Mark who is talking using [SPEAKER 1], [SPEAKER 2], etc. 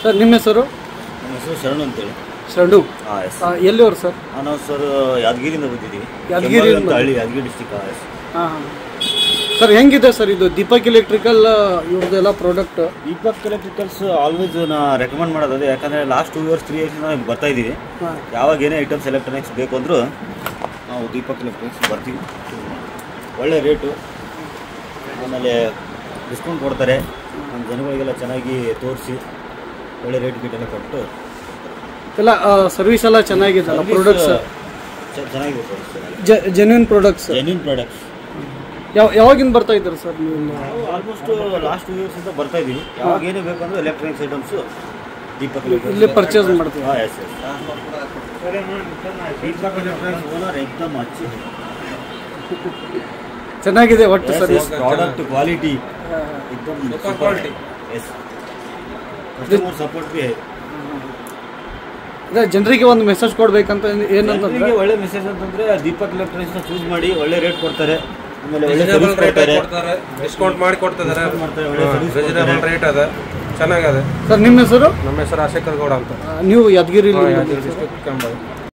[SPEAKER 1] Sir ನಿಮ್ಮ ಹೆಸರು?
[SPEAKER 2] ನಮ್ಮ ಹೆಸರು ಶರಣು ಅಂತೇಳಿ.
[SPEAKER 1] ಶರಣು.
[SPEAKER 2] ಹಾಂ ಎಸ್.
[SPEAKER 1] ಎಲ್ಲಿಯವರು ಸರ್?
[SPEAKER 2] ನಾವು ಸರ್ ಯಾದಗಿರಿಯಿಂದ ಬಂದಿದ್ದೀವಿ.
[SPEAKER 1] ಯಾದಗಿರಿ
[SPEAKER 2] ಅಂತ ಹಳ್ಳಿ, ಯಾದಗಿರಿ ಡಿಸ್ಟಿಕ್. ಎಸ್.
[SPEAKER 1] ಹಾಂ ಸರ್, ಹೆಂಗಿದೆ ಸರ್ ಇದು ದೀಪಕ್ ಎಲೆಕ್ಟ್ರಿಕಲ್ ಇವ್ರದ್ದೆಲ್ಲ ಪ್ರಾಡಕ್ಟ್?
[SPEAKER 2] ದೀಪಕ್ ಎಲೆಕ್ಟ್ರಿಕಲ್ಸ್ ಆಲ್ವೇಸ್ ನಾ ರೆಕಮೆಂಡ್ ಮಾಡೋದು, ಯಾಕಂದರೆ ಲಾಸ್ಟ್ 2 years 3 years ಬರ್ತಾ ಇದ್ದೀವಿ. ಯಾವಾಗ ಏನೇ ಐಟಮ್ಸ್ ಎಲೆಕ್ಟ್ರಾನಿಕ್ಸ್ ಬೇಕು ಅಂದರೂ ನಾವು ದೀಪಕ್ ಎಲೆಕ್ಟ್ರಾನಿಕ್ಸ್ ಬರ್ತೀವಿ. ಒಳ್ಳೆ ರೇಟು, ಆಮೇಲೆ ಡಿಸ್ಕೌಂಟ್ ಕೊಡ್ತಾರೆ. ನಮ್ಮ ಜನಗಳಿಗೆಲ್ಲ ಚೆನ್ನಾಗಿ ತೋರಿಸಿ ಒಳ್ಳೆ ರೇಟ್ ಗೀಟೆಲ್ಲ ಕೊಟ್ಟು
[SPEAKER 1] ಎಲ್ಲ ಸರ್ವಿಸ್ ಎಲ್ಲ ಚೆನ್ನಾಗಿದೆ. ಪ್ರಾಡಕ್ಟ್ಸ್
[SPEAKER 2] ಚೆನ್ನಾಗಿದೆ ಸರ್.
[SPEAKER 1] Genuine products. ಯಾವಾಗಿಂದ ಬರ್ತಾ ಇದ್ದಾರೆ ಸರ್ ನೀವು?
[SPEAKER 2] ಆಲ್ಮೋಸ್ಟ್ ಲಾಸ್ಟ್ 2 years ಇಂದ ಬರ್ತಾ ಇದ್ದೀವಿ. ಯಾವಾಗ ಏನೇ ಬೇಕಂದ್ರೆ ಎಲೆಕ್ಟ್ರಾನಿಕ್ಸ್ ಐಟಮ್ಸು ದೀಪಕ್
[SPEAKER 1] ಇಲ್ಲಿ ಪರ್ಚೇಸ್ ಮಾಡ್ತೀವಿ.
[SPEAKER 2] ಹಾಂ yes yes. Deepak electronics owner ಎಕ್ದಮ್ ಅಚ್ಚಿ,
[SPEAKER 1] ಚೆನ್ನಾಗಿದೆ ಒಟ್ಟು ಸರ್ವಿಸ್.
[SPEAKER 2] ಪ್ರಾಡಕ್ಟ್ ಕ್ವಾಲಿಟಿ ಎಕ್ದಮ್ ಕ್ವಾಲಿಟಿ. ಎಸ್. ಕಸ್ಟಮರ್ ಸಪೋರ್ಟ್ ಬಿ.
[SPEAKER 1] ಜನರಿಗೆ ಒಂದು ಮೆಸೇಜ್ ಕೊಡ್ಬೇಕಂತ ಏನಂತಂದ್ರೆ,
[SPEAKER 2] ಒಳ್ಳೆ ಮೆಸೇಜ್ ಅಂತಂದ್ರೆ ದೀಪಕ್ ಎಲೆಕ್ಟ್ರಾನಿಕ್ಸ್ ಚೂಸ್ ಮಾಡಿ. ಒಳ್ಳೆ ರೇಟ್ ಕೊಡ್ತಾರೆ, ಆಮೇಲೆ ಒಳ್ಳೆ ಸರ್ವಿಸ್ ಕೊಡ್ತಾರೆ,
[SPEAKER 3] ಡಿಸ್ಕೌಂಟ್ ಮಾಡಿ ಕೊಡ್ತಿದ್ದಾರೆ. ರೀಸನಬಲ್ ರೇಟ್ ಅದ, ಚೆನ್ನಾಗದೆ.
[SPEAKER 1] ಸರ್ ನಿಮ್ಮ ಹೆಸರು?
[SPEAKER 3] ನಮ್ಮ ಹೆಸರು ಅಶೇಖರ್ ಗೌಡ ಅಂತ.
[SPEAKER 1] ನೀವು ಯಾದಗಿರಿ
[SPEAKER 3] ಡಿಸ್ಟ್ರಿಕ್ಟ್ ಕೆಂಬಾವಿ.